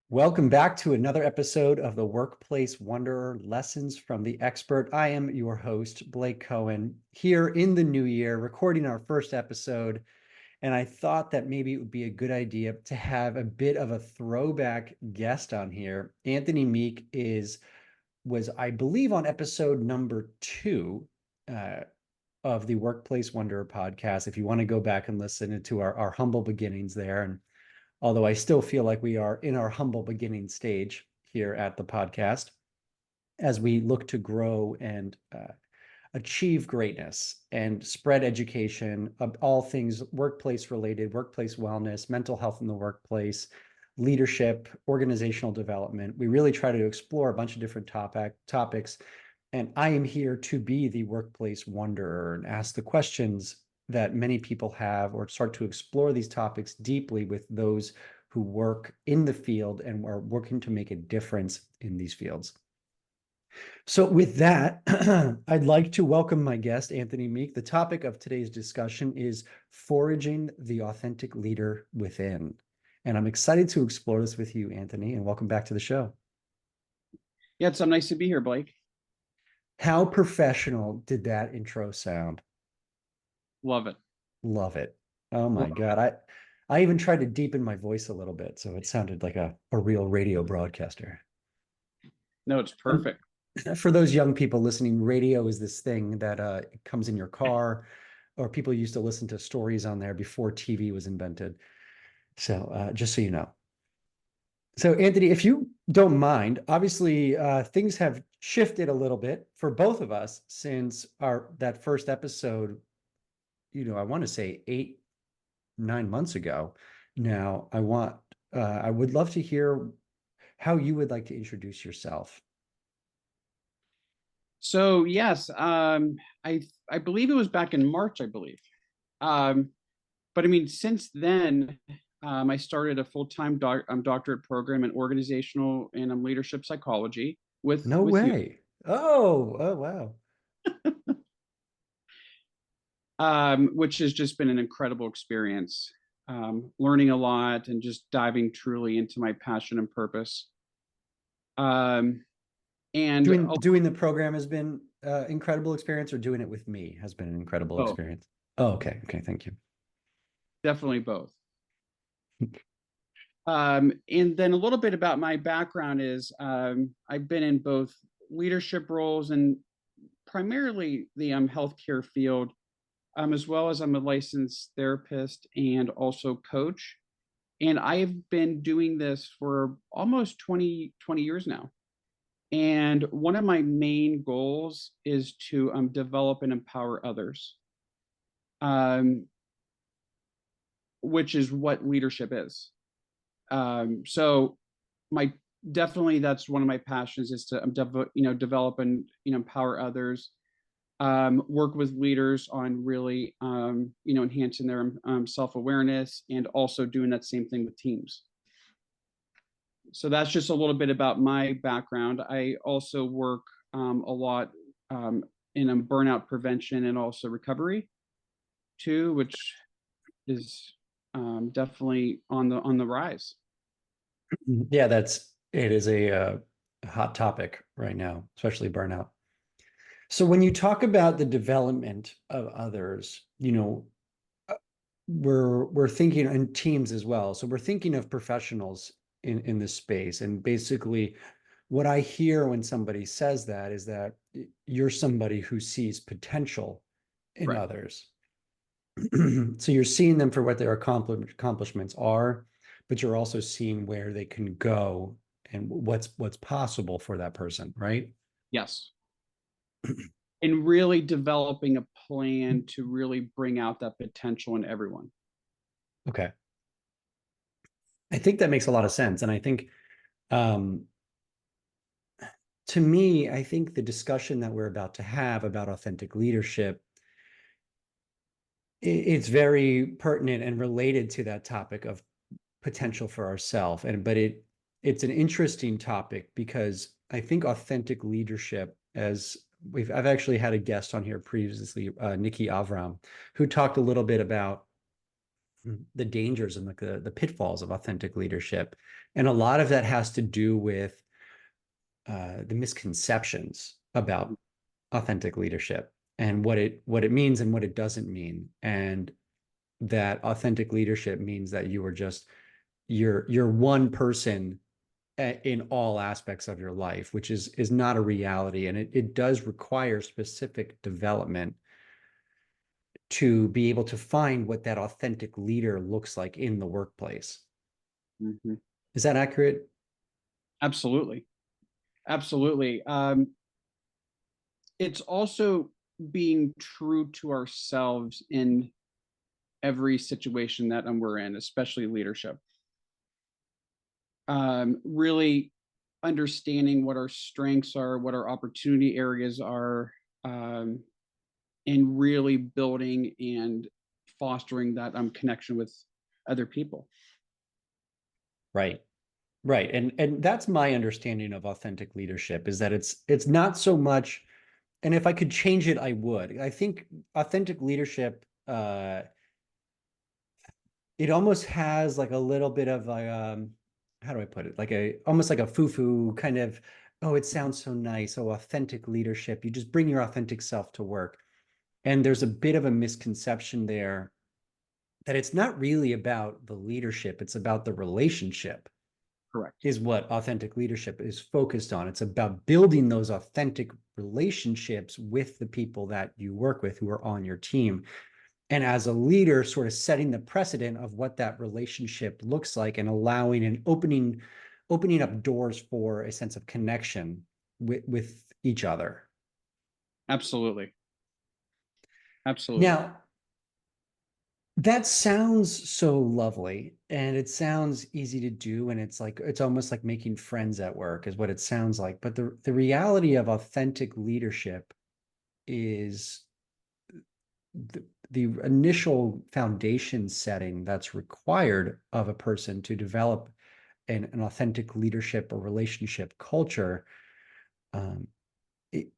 Welcome back to another episode of the Workplace Wanderer Lessons from the Expert. I am your host, Blake Cohen, here in the new year, recording our first episode. And I thought that maybe it would be a good idea to have a bit of a throwback guest on here. Anthony Meek was, I believe, on episode number 2 of the Workplace Wanderer podcast. If you want to go back and listen to our humble beginnings there, and although I still feel like we are in our humble beginning stage here at the podcast as we look to grow and achieve greatness and spread education of all things workplace related, workplace wellness, mental health in the workplace, leadership, organizational development. We really try to explore a bunch of different topics. And I am here to be the workplace wanderer and ask the questions that many people have, or start to explore these topics deeply with those who work in the field and are working to make a difference in these fields. So with that, I'd like to welcome my guest, Anthony Meek. The topic of today's discussion is foraging the authentic leader within. And I'm excited to explore this with you, Anthony, and welcome back to the show. Yeah, it's so nice to be here, Blake. How professional did that intro sound? Love it. Love it. Oh my Love God. I even tried to deepen my voice a little bit, so it sounded like a real radio broadcaster. No, it's Um, perfect. for those young people listening, radio is this thing that comes in your car, or people used to listen to stories on there before TV was invented. So just so you know. So Anthony, if you don't mind, obviously things have shifted a little bit for both of us since our that first episode. I want to say 8, 9 months ago. Now, I would love to hear how you would like to introduce yourself. So yes, I believe it was back in March, I believe. Um, but I mean, since then, I started a full-time doctorate program in organizational and leadership psychology No with you, way. Oh, wow. which has just been an incredible experience. Learning a lot and just diving truly into my passion and purpose. Um, and Doing the program has been incredible experience, or doing it with me has been an incredible both, experience. Oh, okay. Okay, thank you. definitely both. And then a little bit about my background is I've been in both leadership roles and primarily the healthcare field, as well as I'm a licensed therapist and also coach. And I've been doing this for almost 20 years now. And one of my main goals is to develop and empower others, um, which is what leadership is. So my definitely that's one of my passions is to develop and empower others, work with leaders on really enhancing their self-awareness, and also doing that same thing with teams. So that's just a little bit about my background. I also work a lot in burnout prevention and also recovery too, which is definitely on the rise. Yeah, it is a hot topic right now, especially burnout. So when you talk about the development of others, uh, we're thinking in teams as well. So we're thinking of professionals in this space. And basically what I hear when somebody says that is that you're somebody who sees potential in Right. others. So you're seeing them for what their accomplishments are, but you're also seeing where they can go and what's possible for that person, right? Yes. And really developing a plan to really bring out that potential in everyone. Okay. I think that makes a lot of sense. And I think um, to me, I think the discussion that we're about to have about authentic leadership, it's very pertinent and related to that topic of potential for ourselves. But it's an interesting topic because I think authentic leadership, as I've actually had a guest on here previously, Nikki Avram, who talked a little bit about the dangers and like the pitfalls of authentic leadership. And a lot of that has to do with the misconceptions about authentic leadership and what it means and what it doesn't mean. And that authentic leadership means that you are just you're one person in all aspects of your life, which is not a reality. And it does require specific development to be able to find what that authentic leader looks like in the workplace. Mhm. Is that accurate? Absolutely. Absolutely. It's also being true to ourselves in every situation that we're in, especially leadership. Really understanding what our strengths are, what our opportunity areas are, um, and really building and fostering that connection with other people. Right. Right. And that's my understanding of authentic leadership is that it's not so much, and if I could change it, I would. I think authentic leadership it almost has like a little bit of a how do I put it? Like a almost like a foo-foo kind of, oh, it sounds so nice. Oh, authentic leadership. You just bring your authentic self to work. And there's a bit of a misconception there that it's not really about the leadership, it's about the relationship, Correct. is what authentic leadership is focused on. It's about building those authentic relationships with the people that you work with who are on your team. And as a leader, sort of setting the precedent of what that relationship looks like and allowing and opening up doors for a sense of connection with each other. Absolutely. Absolutely. Now, that sounds so lovely and it sounds easy to do. And it's like, it's almost like making friends at work is what it sounds like. But the reality of authentic leadership is the initial foundation setting that's required of a person to develop an authentic leadership or relationship culture um,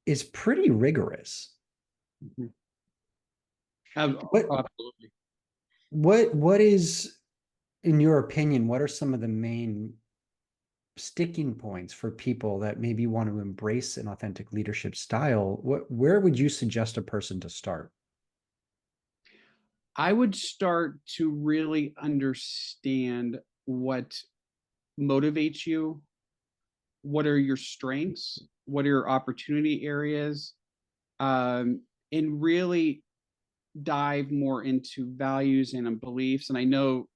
is pretty rigorous. Mhm. What Absolutely. what is, in your opinion, what are some of the main sticking points for people that maybe want to embrace an authentic leadership style? Where would you suggest a person to start? I would start to really understand what motivates you, what are your strengths, what are your opportunity areas, and really dive more into values and beliefs. And I know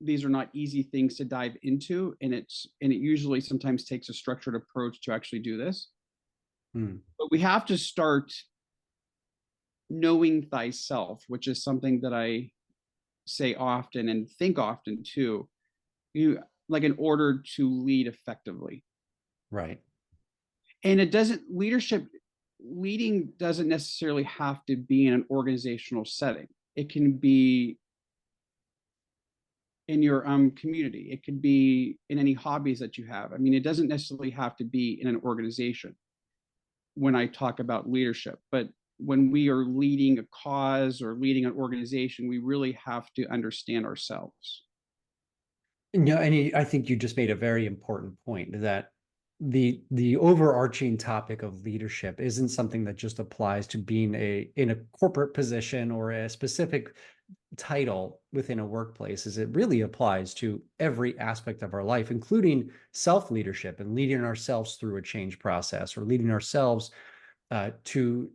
these are not easy things to dive into, and it usually sometimes takes a structured approach to actually do this. Hmm. But we have to start knowing thyself, which is something that I say often and think often too. You like in order to lead effectively. Right. And it doesn't leadership leading doesn't necessarily have to be in an organizational setting. It can be in your community. It could be in any hobbies that you have. I mean, it doesn't necessarily have to be in an organization when I talk about leadership, but when we are leading a cause or leading an organization, we really have to understand ourselves. No, and I think you just made a very important point that the overarching topic of leadership isn't something that just applies to being in a corporate position or a specific title within a workplace, is it really applies to every aspect of our life, including self-leadership and leading ourselves through a change process or leading ourselves to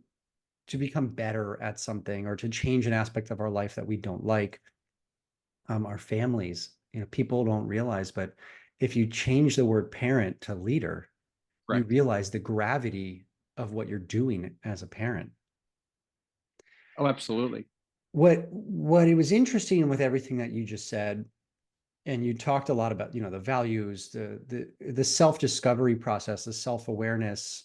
become better at something or to change an aspect of our life that we don't like. Our families, people don't realize, but if you change the word parent to leader, you Correct. realize the gravity of what you're doing as a parent. Oh, absolutely. What it was interesting with everything that you just said, and you talked a lot about, the values, the self-discovery process, the self-awareness.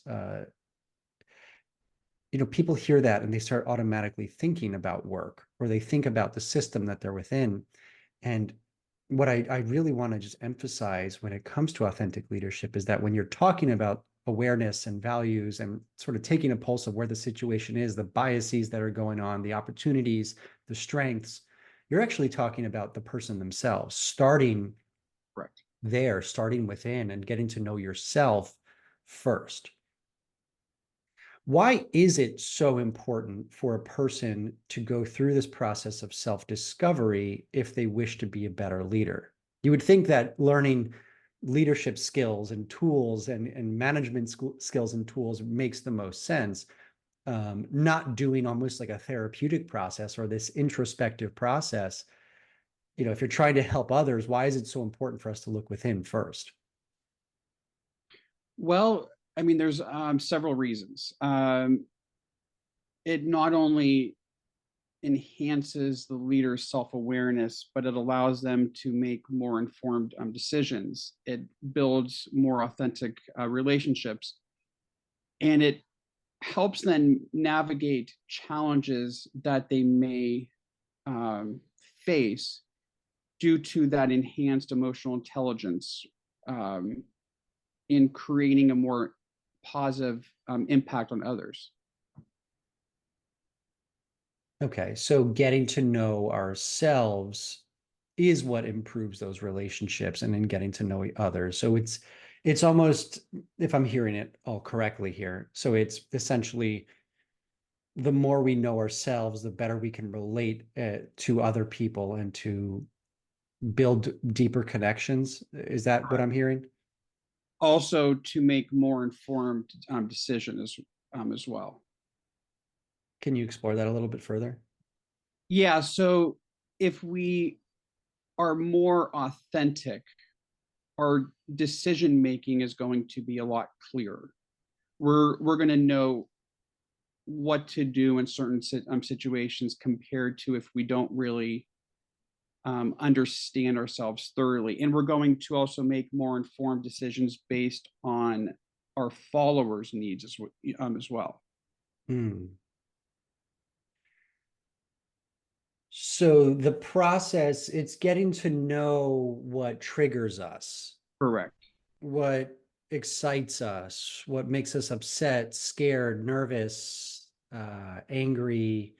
People hear that and they start automatically thinking about work, or they think about the system that they're within. And what I really want to just emphasize when it comes to authentic leadership is that when you're talking about awareness and values and sort of taking a pulse of where the situation is, the biases that are going on, the opportunities, the strengths, you're actually talking about the person themselves, starting Correct. there, starting within and getting to know yourself first. Why is it so important for a person to go through this process of self-discovery if they wish to be a better leader? You would think that learning leadership skills and tools and management skills and tools makes the most sense. Not doing almost like a therapeutic process or this introspective process. If you're trying to help others, why is it so important for us to look within first? Well, I mean, there's several reasons. It not only enhances the leader's self-awareness, but it allows them to make more informed decisions. It builds more authentic relationships, and it helps them navigate challenges that they may um, face due to that enhanced emotional intelligence um, in creating a more positive impact on others. Okay, so getting to know ourselves is what improves those relationships and in getting to know others. So it's almost, if I'm hearing it all correctly here, so it's essentially the more we know ourselves, the better we can relate to other people and to build deeper connections. Is that what I'm hearing? Also, to make more informed decisions as well. Can you explore that a little bit further? Yeah. So if we are more authentic, our decision making is going to be a lot clearer. We're going to know what to do in certain situations compared to if we don't really understand ourselves thoroughly. And we're going to also make more informed decisions based on our followers' needs as well. Hmm. So the process, it's getting to know what triggers us, Correct. what excites us, what makes us upset, scared, nervous, angry,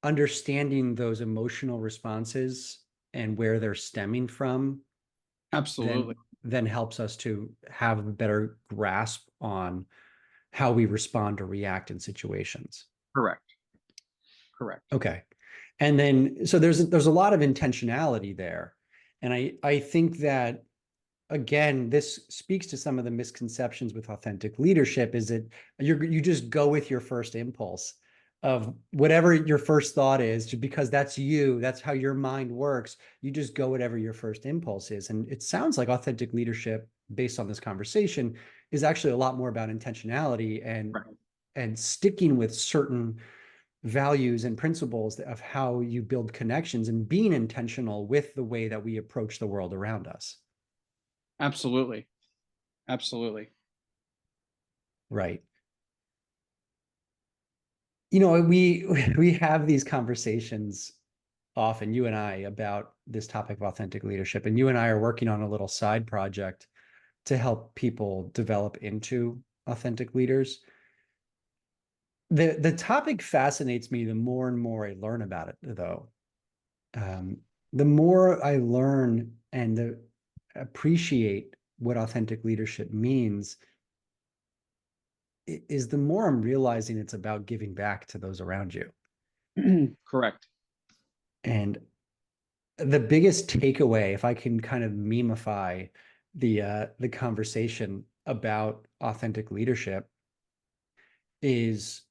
understanding those emotional responses and where they're stemming from, then Absolutely. then helps us to have a better grasp on how we respond or react in situations. Correct. Correct. Okay. And then so there's a lot of intentionality there. And I think that again, this speaks to some of the misconceptions with authentic leadership is that you just go with your first impulse of whatever your first thought is, because that's you, that's how your mind works. You just go whatever your first impulse is. And it sounds like authentic leadership, based on this conversation, is actually a lot more about intentionality Right. and sticking with certain values and principles of how you build connections and being intentional with the way that we approach the world around us. Absolutely. Absolutely. Right. We have these conversations often, you and I, about this topic of authentic leadership. And you and I are working on a little side project to help people develop into authentic leaders. The topic fascinates me the more and more I learn about it, though. Um, the more I learn and appreciate what authentic leadership means, is the more I'm realizing it's about giving back to those around you. Correct. And the biggest takeaway, if I can kind of memify the conversation about authentic leadership, is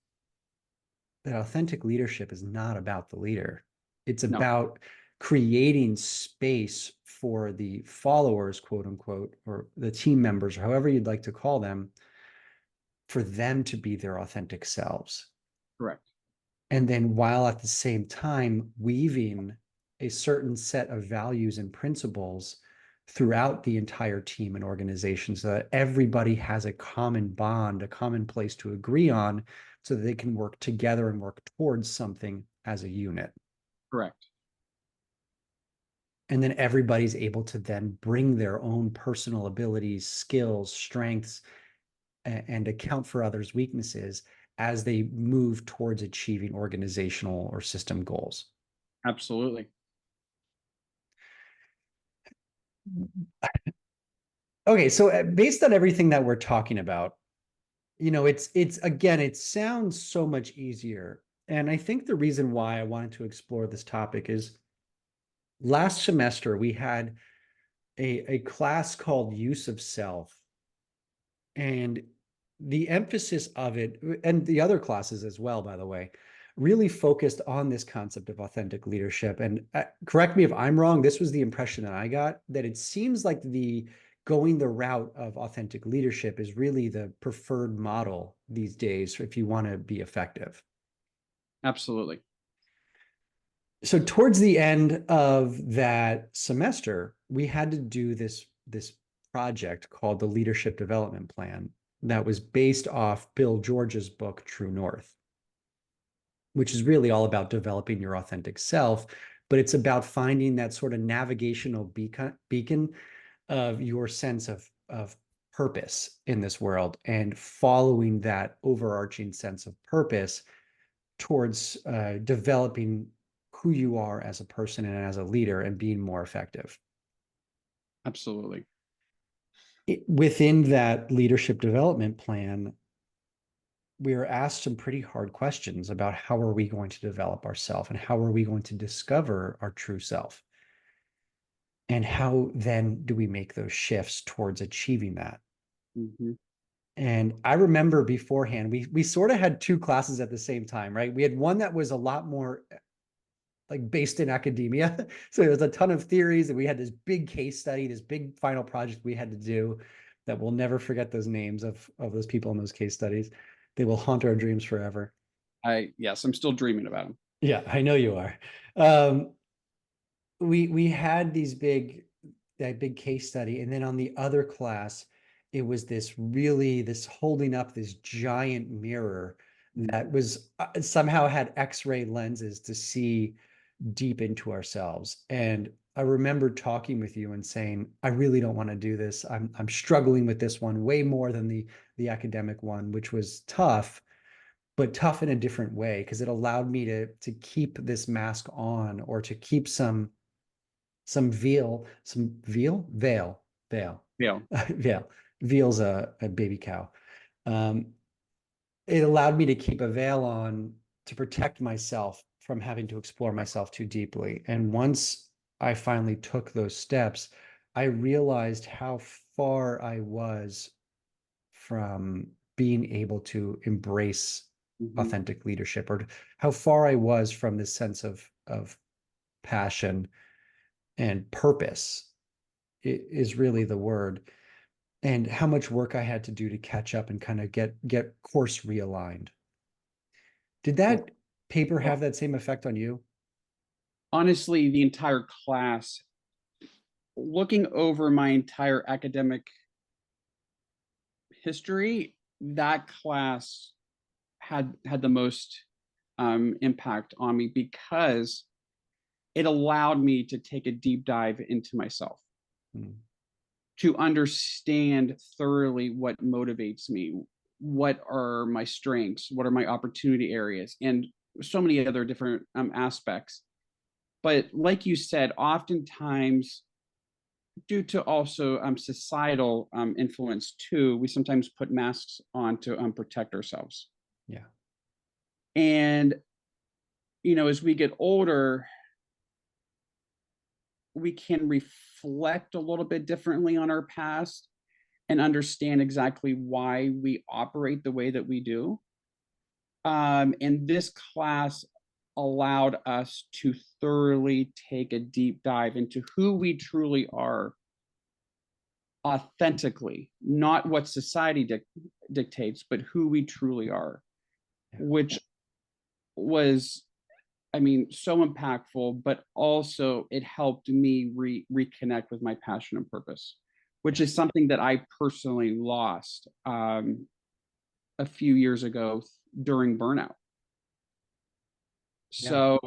that authentic leadership is not about the leader. It's No. about creating space for the followers, quote unquote, or the team members, or however you'd like to call them, for them to be their authentic selves. Correct. And then while at the same time weaving a certain set of values and principles throughout the entire team and organization so that everybody has a common bond, a common place to agree on so that they can work together and work towards something as a unit. Correct. And then everybody's able to then bring their own personal abilities, skills, strengths, and account for others' weaknesses as they move towards achieving organizational or system goals. Absolutely. Okay, so based on everything that we're talking about, it's again, it sounds so much easier. And I think the reason why I wanted to explore this topic is last semester we had a class called Use of Self. And the emphasis of it, and the other classes as well, by the way, really focused on this concept of authentic leadership. And correct me if I'm wrong, this was the impression that I got, that it seems like the going the route of authentic leadership is really the preferred model these days if you want to be effective. Absolutely. So towards the end of that semester, we had to do this project called the Leadership Development Plan that was based off Bill George's book True North, which is really all about developing your authentic self, but it's about finding that sort of navigational beacon of your sense of purpose in this world and following that overarching sense of purpose towards developing who you are as a person and as a leader and being more effective. Absolutely. Within that leadership development plan, we were asked some pretty hard questions about how are we going to develop ourselves and how are we going to discover our true self, and how then do we make those shifts towards achieving that. Hmm. And I remember beforehand, we sort of had two classes at the same time, right? We had one that was a lot more like based in academia. So there was a ton of theories, and we had this big case study, this big final project we had to do that we'll never forget those names of those people in those case studies. They will haunt our dreams forever. Yes, I'm still dreaming about them. Yeah, I know you are. Um, we had that big case study, and then on the other class, it was this holding up this giant mirror that was somehow had X-ray lenses to see deep into ourselves. And I remember talking with you and saying, I really don't want to do this. I'm struggling with this one way more than the academic one, which was tough, but tough in a different way because it allowed me to keep this mask on, or to keep some veil, Yeah. veil. Veal's a baby cow. Um, it allowed me to keep a veil on to protect myself from having to explore myself too deeply. And once I finally took those steps, I realized how far I was from being able to embrace Hmm. authentic leadership, or how far I was from this sense of passion and purpose is really the word, and how much work I had to do to catch up and kind of get course realigned. Did that paper Well, have that same effect on you? honestly, the entire class, looking over my entire academic history, that class had the most impact on me because it allowed me to take a deep dive into myself, Mm, to understand thoroughly what motivates me, what are my strengths, what are my opportunity areas, and so many other different aspects. But like you said, oftentimes, due to also societal influence too, we sometimes put masks on to protect ourselves. yeah, And as we get older, we can reflect a little bit differently on our past and understand exactly why we operate the way that we do. And this class allowed us to thoroughly take a deep dive into who we truly are authentically, not what society dictates, but who we truly are, yeah, which was, I mean, so impactful, but also it helped me reconnect with my passion and purpose, which yeah, is something that I personally lost a few years ago during burnout. yeah. So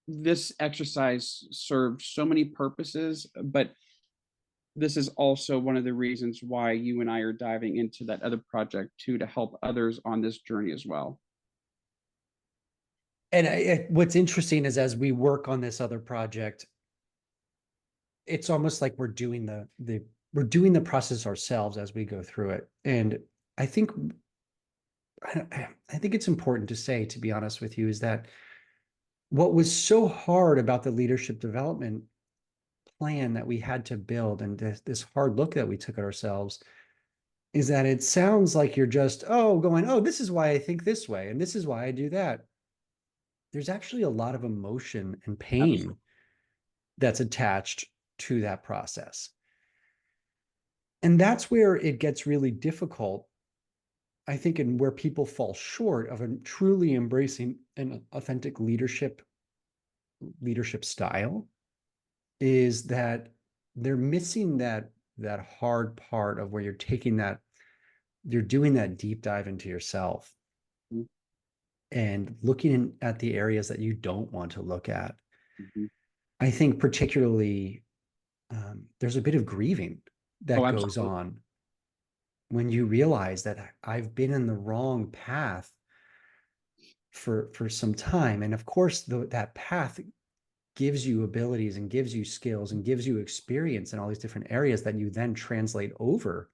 this exercise served so many purposes, but this is also one of the reasons why you and I are diving into that other project too, to help others on this journey as well. And what's interesting is as we work on this other project, it's almost like we're doing the process ourselves as we go through it. And I think I think it's important to say, to be honest with you, is that what was so hard about the leadership development plan that we had to build and this hard look that we took at ourselves is that it sounds like you're just, going, this is why I think this way and this is why I do that. There's actually a lot of emotion and Absolutely. pain that's attached to that process. And that's where it gets really difficult, I think, and where people fall short of truly embracing an authentic leadership style is that they're missing that hard part of where you're doing that deep dive into yourself and looking at the areas that you don't want to look at. Mhm. I think particularly there's a bit of grieving Oh, that goes absolutely. on when you realize that I've been in the wrong path for some time. And of course, that path gives you abilities and gives you skills and gives you experience in all these different areas that you then translate over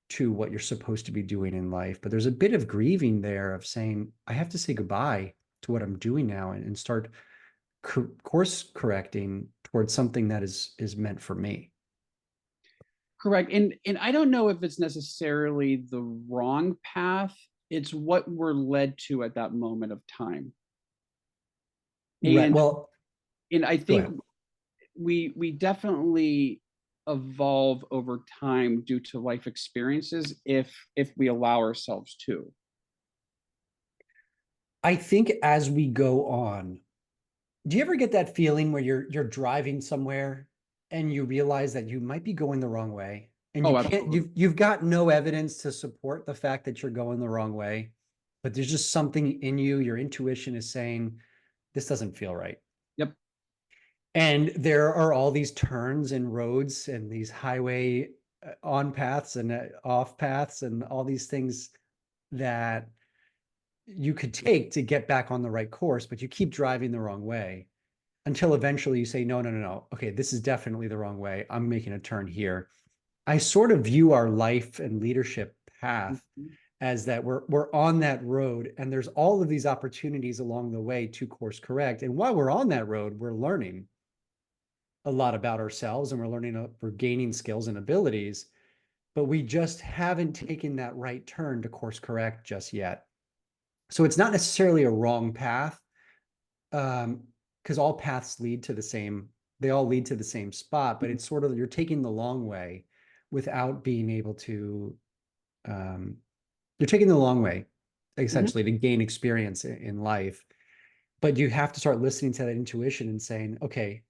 to what you're supposed to be doing in life. But there's a bit of grieving there of saying, I have to say goodbye to what I'm doing now and start course correcting towards something that is meant for me. Correct. And I don't know if it's necessarily the wrong path. It's what we're led to at that moment of time. Right. And Well, and I go think ahead. we definitely evolve over time due to life experiences if we allow ourselves to. I think as we go on, do you ever get that feeling where you're driving somewhere and you realize that you might be going the wrong way and you Oh, can't absolutely. you've got no evidence to support the fact that you're going the wrong way, but there's just something in you, your intuition is saying this doesn't feel right. Yep. And there are all these turns and roads and these highway on paths and off paths and all these things that you could take to get back on the right course, but you keep driving the wrong way until eventually you say, no, no, no, no. Okay, this is definitely the wrong way. I'm making a turn here. I sort of view our life and leadership path Mhm. as that we're on that road and there's all of these opportunities along the way to course correct. And while we're on that road, we're learning a lot about ourselves and we're gaining skills and abilities, but we just haven't taken that right turn to course correct just yet. So it's not necessarily a wrong path, because all paths lead to the same, they all lead to the same spot, but it's sort of you're taking the long way without being able to, um, you're taking the long way Mhm. essentially to gain experience in life. But you have to start listening to that intuition and saying, okay,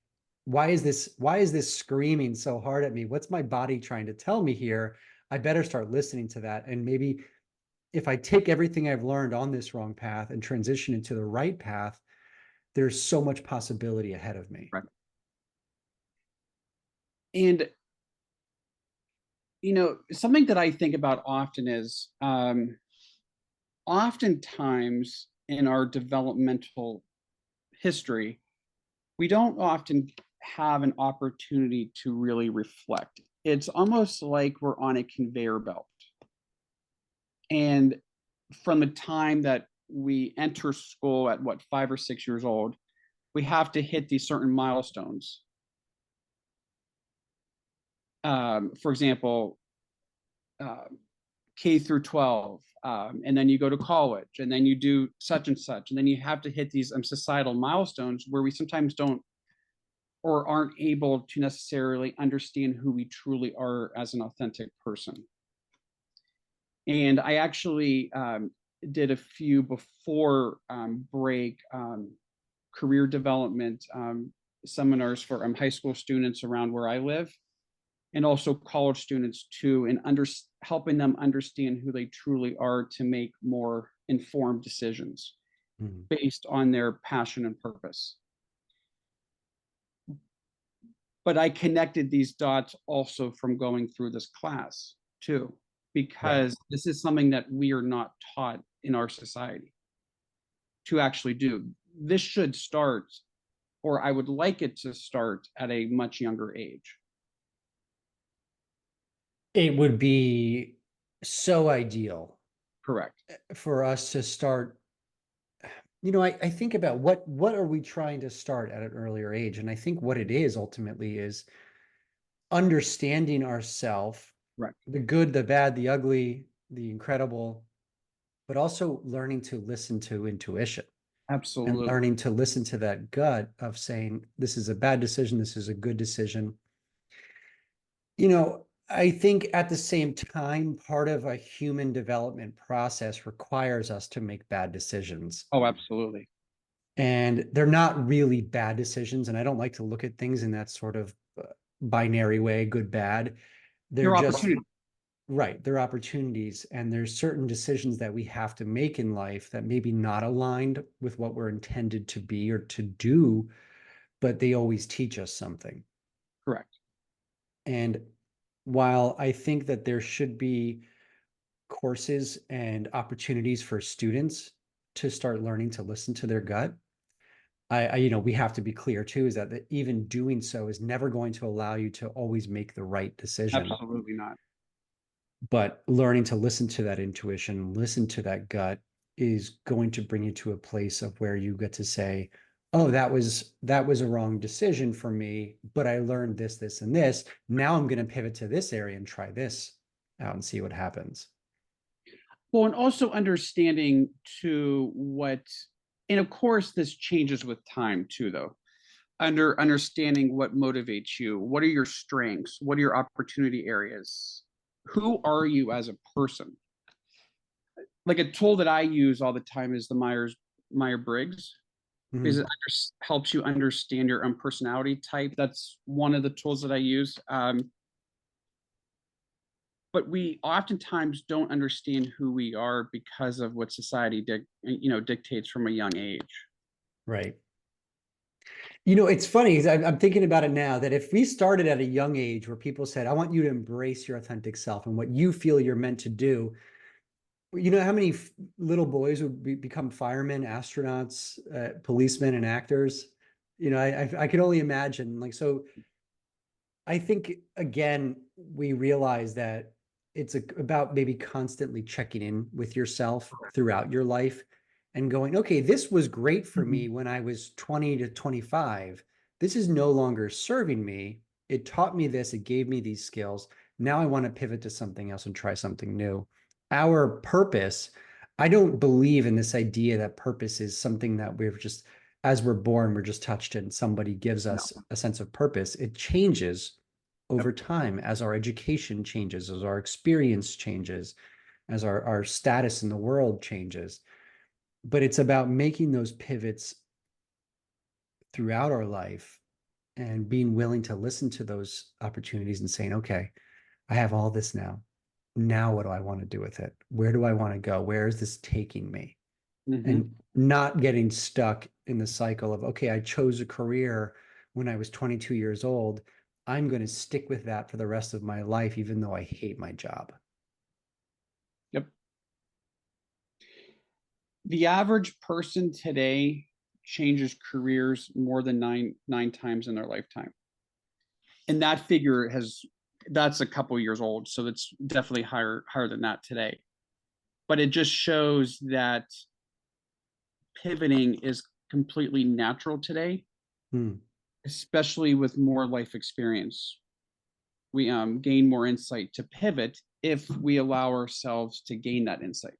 why is this screaming so hard at me? What's my body trying to tell me here? I better start listening to that. And maybe if I take everything I've learned on this wrong path and transition into the right path, there's so much possibility ahead of me. Right. And something that I think about often is oftentimes in our developmental history, we don't often have an opportunity to really reflect. It's almost like we're on a conveyor belt. And from the time that we enter school at 5 or 6 years old, we have to hit these certain milestones. For example, uh, K through 12, and then you go to college, and then you do such and such, and then you have to hit these societal milestones where we sometimes don't or aren't able to necessarily understand who we truly are as an authentic person. And I actually did a few before break career development seminars for high school students around where I live, and also college students too, and helping them understand who they truly are to make more informed decisions Mhm. based on their passion and purpose. But I connected these dots also from going through this class too, Right. because this is something that we are not taught in our society. to actually do. This should start, or I would like it to start at a much younger age. It would be so ideal Correct. for us to start. I think about what are we trying to start at an earlier age? And I think what it is ultimately is understanding ourself, Right. the good, the bad, the ugly, the incredible, but also learning to listen to intuition and Absolutely. learning to listen to that gut of saying, this is a bad decision, this is a good decision. I think at the same time, part of a human development process requires us to make bad decisions. Oh, absolutely. And they're not really bad decisions. And I don't like to look at things in that sort of binary way, good, bad. They're Your just opportunity. right. They're opportunities. And there's certain decisions that we have to make in life that maybe not aligned with what we're intended to be or to do, but they always teach us something. Correct. And while I think that there should be courses and opportunities for students to start learning to listen to their gut, we have to be clear too, is that even doing so is never going to allow you to always make the right decision. Absolutely not. But learning to listen to that intuition, listen to that gut is going to bring you to a place of where you get to say, oh, that was a wrong decision for me, but I learned this, this, and this. Now I'm going to pivot to this area and try this out and see what happens. Well, and also understanding to what, and of course, this changes with time too, though. Understanding what motivates you, what are your strengths, what are your opportunity areas, who are you as a person. Like a tool that I use all the time is the Meyer-Briggs, because it Mhm. helps you understand your own personality type. That's one of the tools that I use. But we oftentimes don't understand who we are because of what society dictates from a young age. Right. It's funny because I'm thinking about it now that if we started at a young age where people said, I want you to embrace your authentic self and what you feel you're meant to do, you know how many little boys would become firemen, astronauts, policemen, and actors? I could only imagine. Like, so I think again, we realize that it's about maybe constantly checking in with yourself throughout your life and going, okay, this was great for Mhm. me when I was 20 to 25. This is no longer serving me. It taught me this, it gave me these skills. Now I want to pivot to something else and try something new. Our purpose, I don't believe in this idea that purpose is something that we're just, as we're born, we're just touched and somebody gives No. us a sense of purpose. It changes Yep. over time as our education changes, as our experience changes, as our status in the world changes. But it's about making those pivots throughout our life and being willing to listen to those opportunities and saying, okay, I have all this now. Now, what do I want to do with it? Where do I want to go? Where is this taking me? Hmm. And not getting stuck in the cycle of, okay, I chose a career when I was 22 years old. I'm going to stick with that for the rest of my life, even though I hate my job. Yep. The average person today changes careers more than nine times in their lifetime, and that figure that's a couple years old, so that's definitely higher than that today. But it just shows that pivoting is completely natural today, Hmm, especially with more life experience. We gain more insight to pivot if we allow ourselves to gain that insight.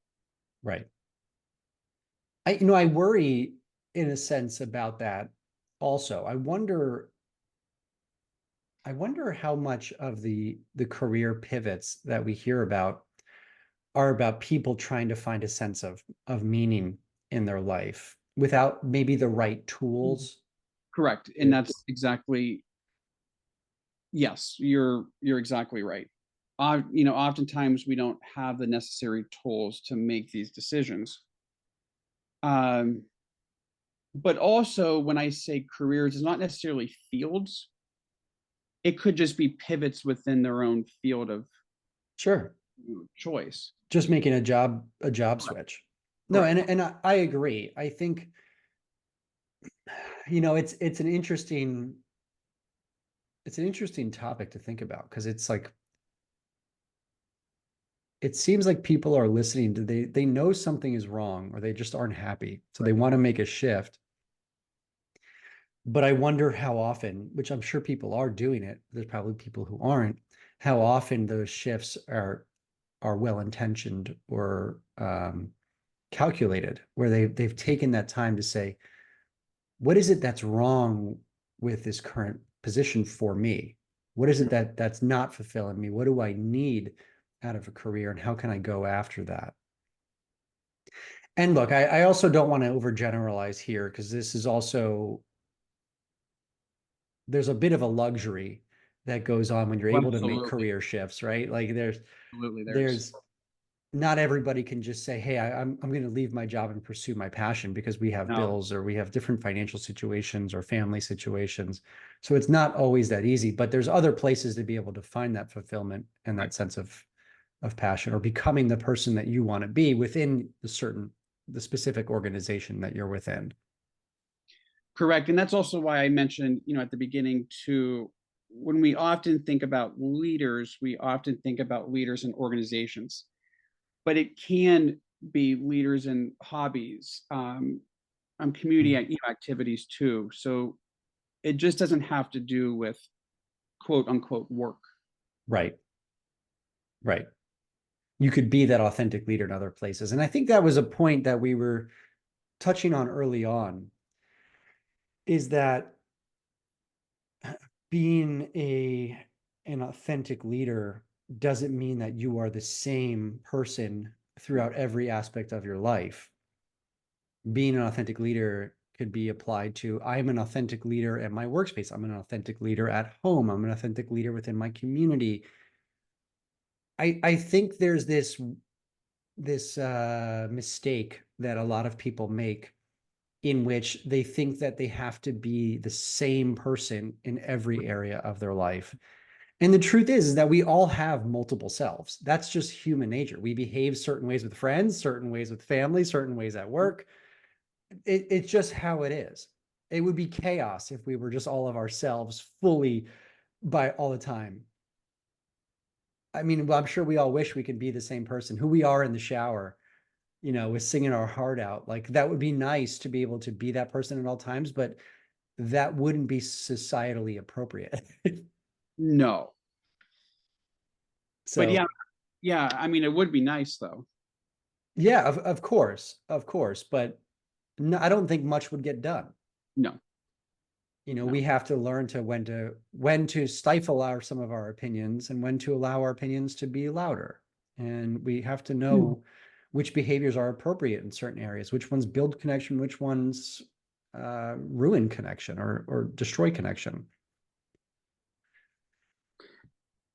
right. I worry in a sense about that also. I wonder how much of the career pivots that we hear about are about people trying to find a sense of meaning in their life without maybe the right tools. Correct, and that's exactly, yes, you're exactly right. Oftentimes we don't have the necessary tools to make these decisions. Um, but also, when I say careers, it's not necessarily fields. It could just be pivots within their own field of Sure. choice. Just making a job switch. No, and I agree. I think, it's an interesting topic to think about because it's like it seems like people are listening to they know something is wrong or they just aren't happy. So they Right. want to make a shift. But I wonder how often, which I'm sure people are doing it, there's probably people who aren't, how often those shifts are well intentioned or calculated, where they've taken that time to say, what is it that's wrong with this current position for me? What is it that's not fulfilling me? What do I need out of a career, and how can I go after that? And look, I also don't want to overgeneralize here because this is also there's a bit of a luxury that goes on when you're Well, able to make absolutely. career shifts, right? Like Absolutely. There's there's not everybody can just say, "Hey, I'm going to leave my job and pursue my passion," because we have no. bills or we have different financial situations or family situations. So it's not always that easy, but there's other places to be able to find that fulfillment and Right. that sense of passion or becoming the person that you want to be within the specific organization that you're within. Correct. And that's also why I mentioned, at the beginning too, when we often think about leaders, we often think about leaders in organizations, but it can be leaders in hobbies, community Mhm. activities too. So it just doesn't have to do with quote unquote work. Right, right. You could be that authentic leader in other places. And I think that was a point that we were touching on early on is that being an authentic leader doesn't mean that you are the same person throughout every aspect of your life. Being an authentic leader could be applied to I'm an authentic leader at my workspace. I'm an authentic leader at home. I'm an authentic leader within my community. I think there's this mistake that a lot of people make in which they think that they have to be the same person in every area of their life. And the truth is that we all have multiple selves. That's just human nature. We behave certain ways with friends, certain ways with family, certain ways at work. It's just how it is. It would be chaos if we were just all of ourselves fully by all the time. I mean, well, I'm sure we all wish we could be the same person who we are in the shower, with singing our heart out. Like that would be nice to be able to be that person at all times, but that wouldn't be societally appropriate. No. But yeah, So yeah, I mean it would be nice though. yeah, of course, but no, I don't think much would get done. No, We no. have to learn to when to stifle some of our opinions and when to allow our opinions to be louder. And we have to know which behaviors are appropriate in certain areas, which ones build connection, which ones ruin connection or destroy connection.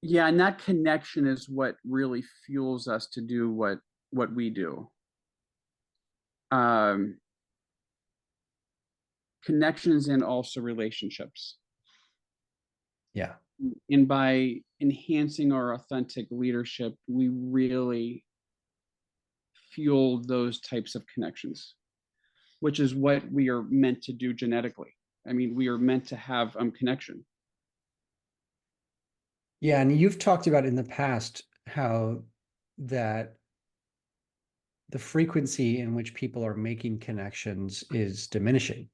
Yeah, and that connection is what really fuels us to do what we do. Um, Connections and also relationships. Yeah. And by enhancing our authentic leadership, we really fuel those types of connections, which is what we are meant to do genetically. I mean, we are meant to have connection. Yeah. And you've talked about in the past how that the frequency in which people are making connections is diminishing.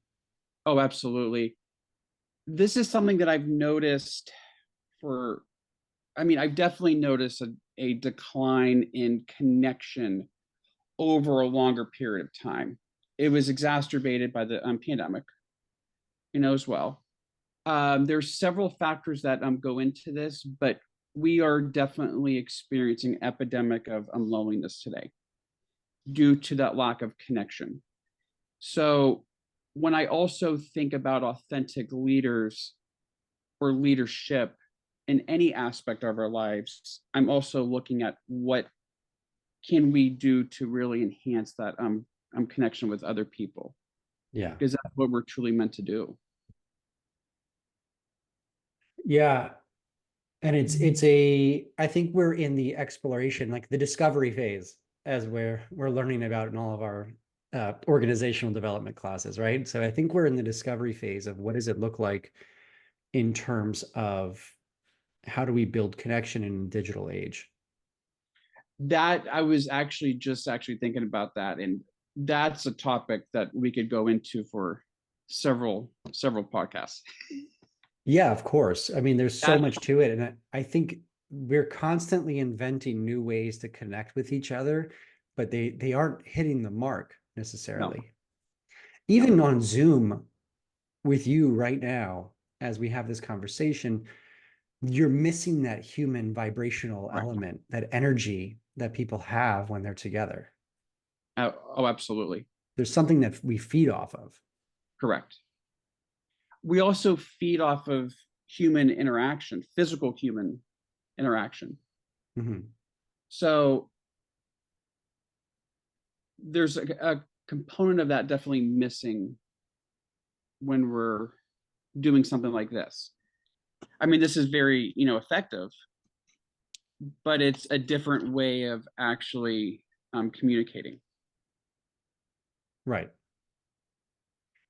Oh, absolutely. This is something that I've noticed for, I mean, I've definitely noticed a decline in connection over a longer period of time. It was exacerbated by the pandemic, as well. There's several factors that go into this, but we are definitely experiencing epidemic of loneliness today due to that lack of connection. So when I also think about authentic leaders or leadership in any aspect of our lives, I'm also looking at what can we do to really enhance that connection with other people, Yeah. because that's what we're truly meant to do. Yeah. And I think we're in the exploration, like the discovery phase as we're learning about in all of our organizational development classes, right? So I think we're in the discovery phase of what does it look like in terms of how do we build connection in a digital age? That I was actually thinking about that, and that's a topic that we could go into for several podcasts. Yeah, of course. I mean, there's so That much to it. And I think we're constantly inventing new ways to connect with each other, but they aren't hitting the mark no, necessarily. no, Even on Zoom with you right now, as we have this conversation, you're missing that human vibrational right. element, that energy that people have when they're together. Oh, absolutely. There's something that we feed off of. Correct. We also feed off of human interaction, physical human interaction. Mhm. So there's a component of that definitely missing when we're doing something like this. I mean, this is very, effective, but it's a different way of actually communicating. Right.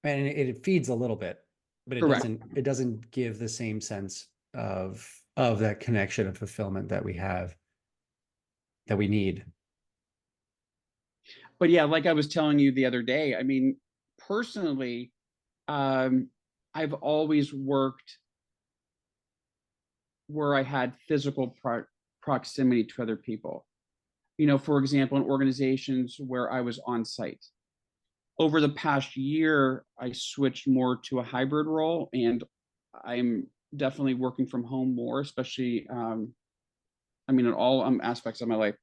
And it feeds a little bit, but Correct. it doesn't give the same sense of that connection and fulfillment that we have, that we need. But yeah, like I was telling you the other day, I mean, personally, um, I've always worked where I had physical proximity to other people. For example, in organizations where I was on site. Over the past year, I switched more to a hybrid role, and I'm definitely working from home more, especially, I mean, in all aspects of my life,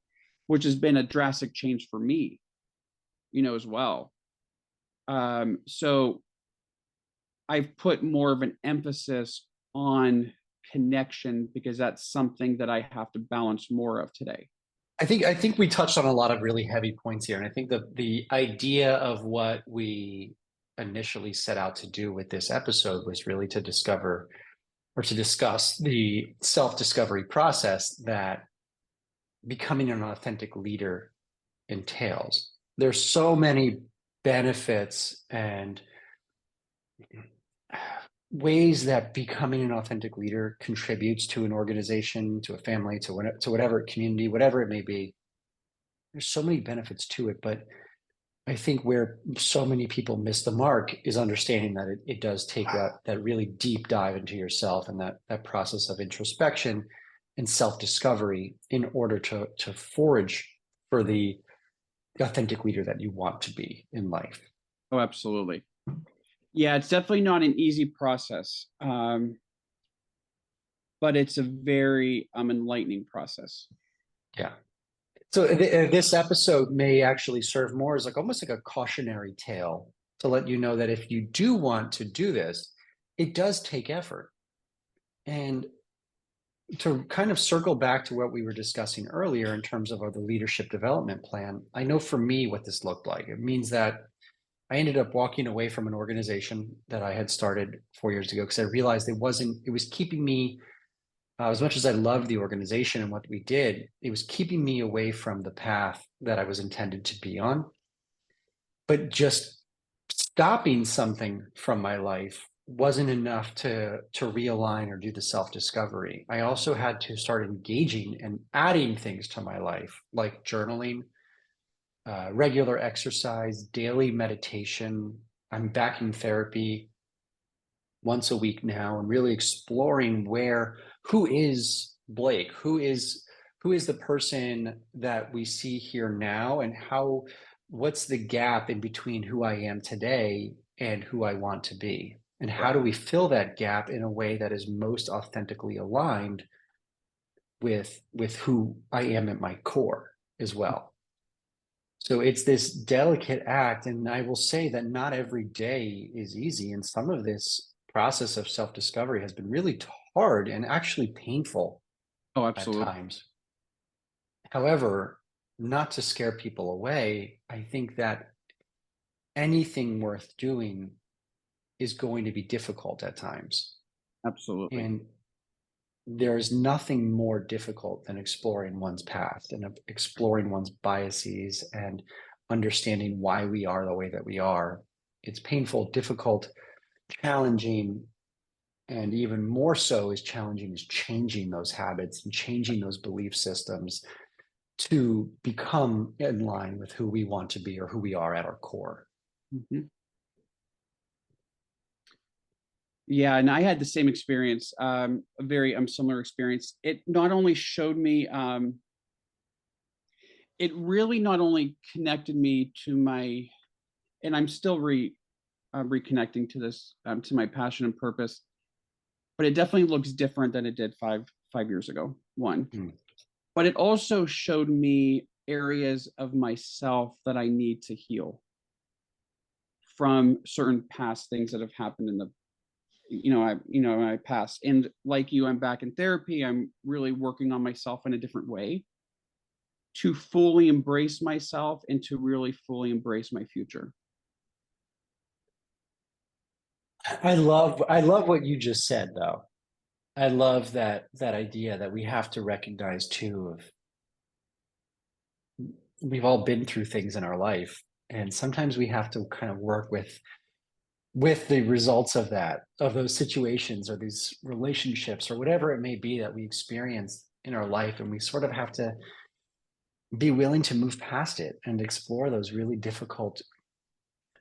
which has been a drastic change for me, as well. So I've put more of an emphasis on connection because that's something that I have to balance more of today. I think we touched on a lot of really heavy points here, and I think the idea of what we initially set out to do with this episode was really to discover or to discuss the self-discovery process that becoming an authentic leader entails. There's so many benefits and ways that becoming an authentic leader contributes to an organization, to a family, to whatever community, whatever it may be. There's so many benefits to it, but I think where so many people miss the mark is understanding that it does take that really deep dive into yourself and that process of introspection and self-discovery in order to forage for the authentic leader that you want to be in life. Oh, absolutely. Yeah, it's definitely not an easy process, but it's a very enlightening process. Yeah. So this episode may actually serve more as like almost like a cautionary tale to let you know that if you do want to do this, it does take effort. And to kind of circle back to what we were discussing earlier in terms of the leadership development plan, I know for me what this looked like. It means that I ended up walking away from an organization that I had started 4 years ago because I realized it was keeping me, as much as I loved the organization and what we did, it was keeping me away from the path that I was intended to be on. But just stopping something from my life wasn't enough to realign or do the self-discovery. I also had to start engaging and adding things to my life, like journaling, regular exercise, daily meditation. I'm back in therapy once a week now and really exploring who is Blake, who is the person that we see here now, and what's the gap in between who I am today and who I want to be, and how do we fill that gap in a way that is most authentically aligned with who I am at my core as well. So it's this delicate act, and I will say that not every day is easy, and some of this process of self-discovery has been really hard and actually painful Oh, at absolutely. times. However, not to scare people away, I think that anything worth doing is going to be difficult at times. Absolutely. And there's nothing more difficult than exploring one's past and exploring one's biases and understanding why we are the way that we are. It's painful, difficult, challenging, and even more so is challenging is changing those habits and changing those belief systems to become in line with who we want to be or who we are at our core. Mhm. Yeah, and I had the same experience, a very similar experience. It not only showed me, it really not only connected me to my, and I'm still reconnecting to this, to my passion and purpose, but it definitely looks different than it did five years ago. One, Mm. but it also showed me areas of myself that I need to heal from certain past things that have happened in the, my past. And like you, I'm back in therapy. I'm really working on myself in a different way to fully embrace myself and to really fully embrace my future. I love what you just said though. I love that idea that we have to recognize too of we've all been through things in our life, and sometimes we have to kind of work with the results of those situations or these relationships or whatever it may be that we experience in our life, and we sort of have to be willing to move past it and explore those really difficult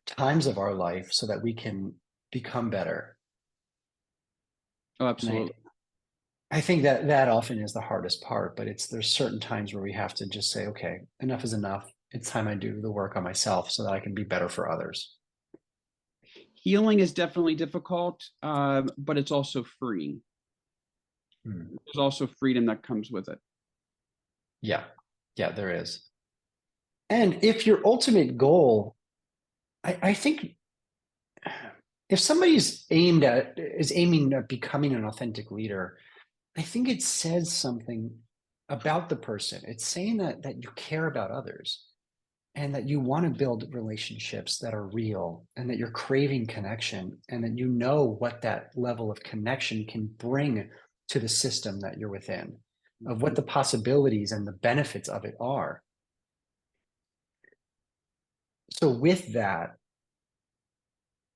times of our life so that we can become better. Oh, And absolutely. I think that often is the hardest part, but there's certain times where we have to just say, okay, enough is enough. It's time I do the work on myself so that I can be better for others. Healing is definitely difficult, but it's also free. Hmm. There's also freedom that comes with it. Yeah. Yeah, there is. And if your ultimate goal, I think if somebody's aiming at becoming an authentic leader, I think it says something about the person. It's saying that you care about others and that you want to build relationships that are real and that you're craving connection and that you know what that level of connection can bring to the system that you're within, of what the possibilities and the benefits of it are. So with that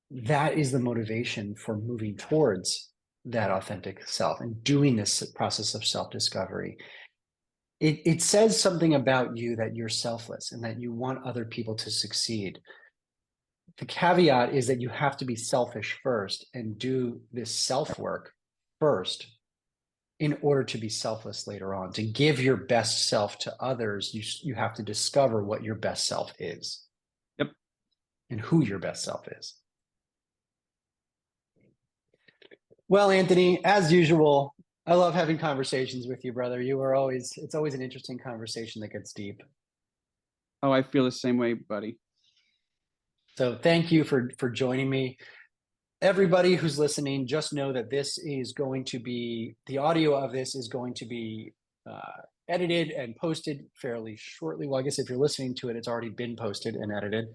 is the motivation for moving towards that authentic self and doing this process of self-discovery. It says something about you that you're selfless and that you want other people to succeed. The caveat is that you have to be selfish first and do this self-work first in order to be selfless later on. To give your best self to others, you have to discover what your best self is. Yep. And who your best self is. Well, Anthony, as usual, I love having conversations with you, brother. It's always an interesting conversation that gets deep. Oh, I feel the same way, buddy. So thank you for joining me. Everybody who's listening, just know that the audio of this is going to be edited and posted fairly shortly. Well, I guess if you're listening to it, it's already been posted and edited.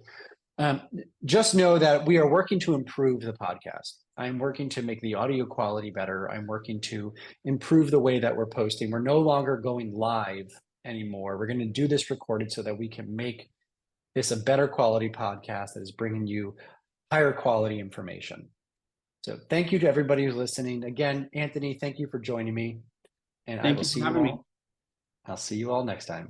Just know that we are working to improve the podcast. I'm working to make the audio quality better. I'm working to improve the way that we're posting. We're no longer going live anymore. We're going to do this recorded so that we can make this a better quality podcast that is bringing you higher quality information. So thank you to everybody who's listening. Again, Anthony, thank you for joining me. And Thank you for having me. I'll see you all next time.